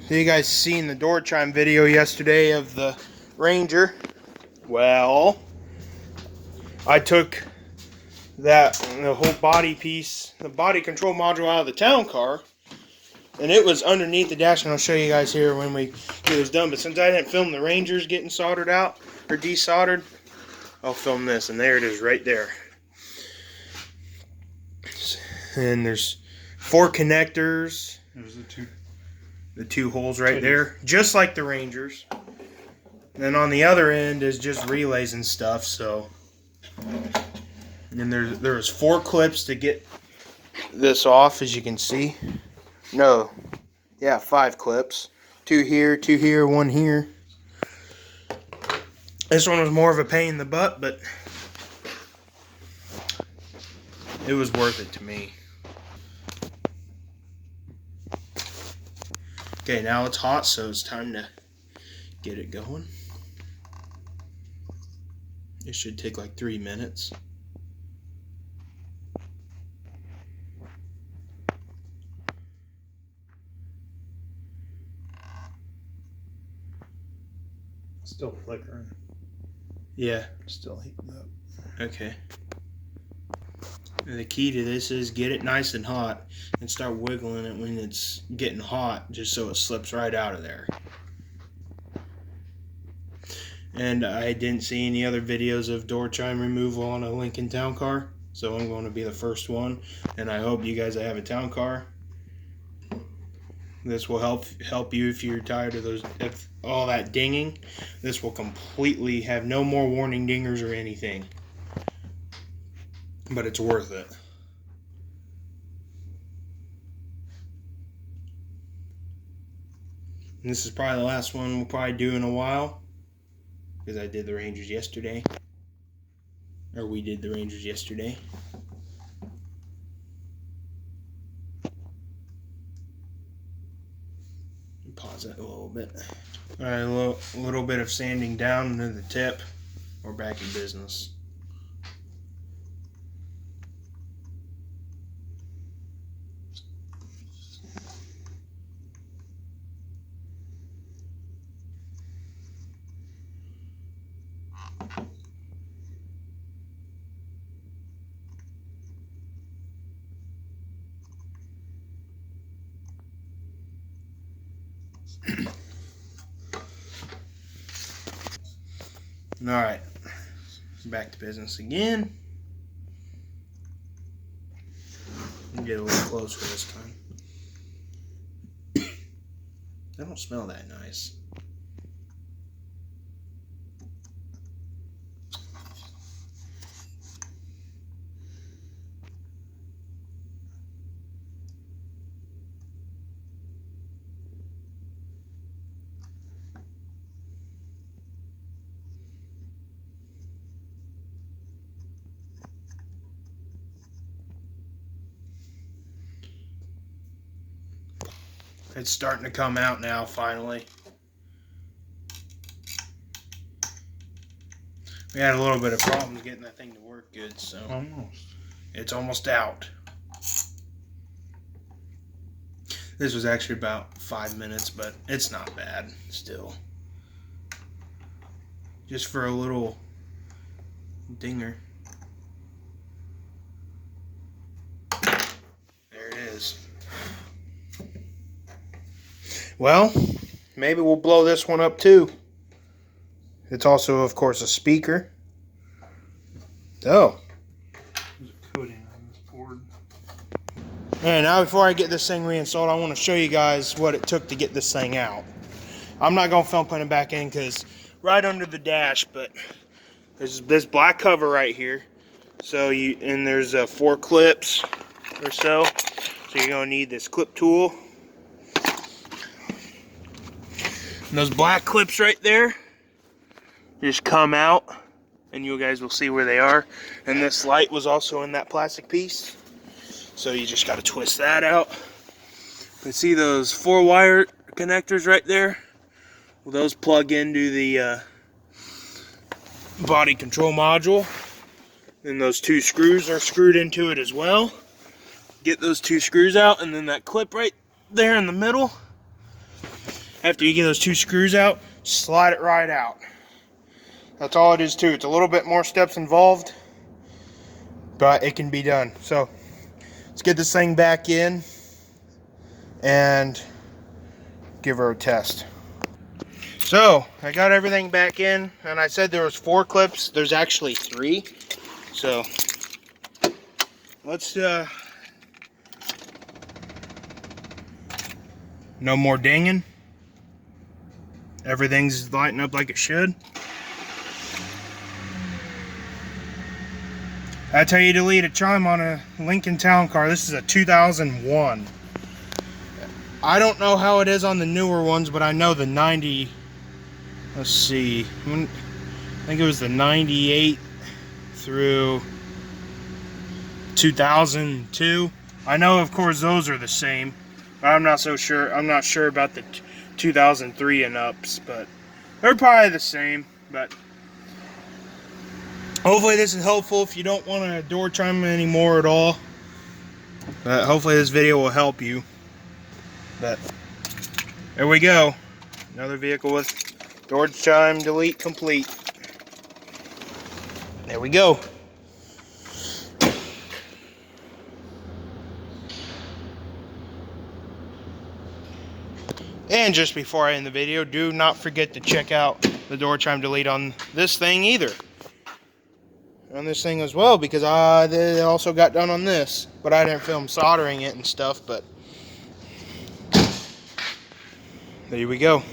So you guys seen the door chime video yesterday of the Ranger. Well, I took the whole body piece, the body control module out of the town car, and it was underneath the dash, and I'll show you guys here when we get this done. But since I didn't film the Rangers getting soldered out or desoldered, I'll film this, and there it is right there. And there's 4 connectors. There's the two holes right there, just like the Rangers. And then on the other end is just relays and stuff. So, and there's 4 clips to get this off, as you can see. No, yeah, 5 clips. 2 here, 1 here. This one was more of a pain in the butt, but it was worth it to me. Okay, now it's hot, so it's time to get it going. It should take like 3 minutes. still flickering. Yeah. Still heating up. Okay. And the key to this is get it nice and hot and start wiggling it when it's getting hot, just so it slips right out of there. And I didn't see any other videos of door chime removal on a Lincoln town car, so I'm going to be the first one. And I hope you guys that have a town car, this will help you if you're tired of all that dinging. This will completely have no more warning dingers or anything. But it's worth it. And this is probably the last one we'll probably do in a while, because I did the Rangers yesterday. Or we did the Rangers yesterday. Pause that a little bit. Alright, a little bit of sanding down to the tip. We're back in business. Alright, back to business again. Get a little closer this time. That don't smell that nice. It's starting to come out now, finally. We had a little bit of problems getting that thing to work good, so it's almost out. This was actually about 5 minutes, but it's not bad still. Just for a little dinger. There it is. Well, maybe we'll blow this one up too. It's also, of course, a speaker. Oh. There's a coating on this board. And now before I get this thing reinstalled, I want to show you guys what it took to get this thing out. I'm not going to film putting it back in because right under the dash, but there's this black cover right here. So and there's 4 clips or so. So you're going to need this clip tool. And those black clips right there just come out, and you guys will see where they are. And this light was also in that plastic piece, so you just got to twist that out. But see those 4 wire connectors right there? Well, those plug into the body control module, and those 2 screws are screwed into it as well. Get those 2 screws out, and then that clip right there in the middle. after you get those 2 screws out, slide it right out. That's all it is too. It's a little bit more steps involved, but it can be done. So let's get this thing back in and give her a test. So I got everything back in, and I said there was 4 clips. There's actually 3. So let's no more dinging. Everything's lighting up like it should. That's how you delete a chime on a Lincoln Town Car. This is a 2001. I don't know how it is on the newer ones, but I know the 90, let's see, I think it was the 98 through 2002. I know, of course, those are the same, but I'm not so sure. I'm not sure about the 2003 and ups, but they're probably the same. But hopefully this is helpful if you don't want a door chime anymore at all. But hopefully this video will help you. But there we go. Another vehicle with door chime delete complete. There we go. And just before I end the video, do not forget to check out the door chime delete on this thing either. On this thing as well, because they also got done on this, but I didn't film soldering it and stuff. But there we go.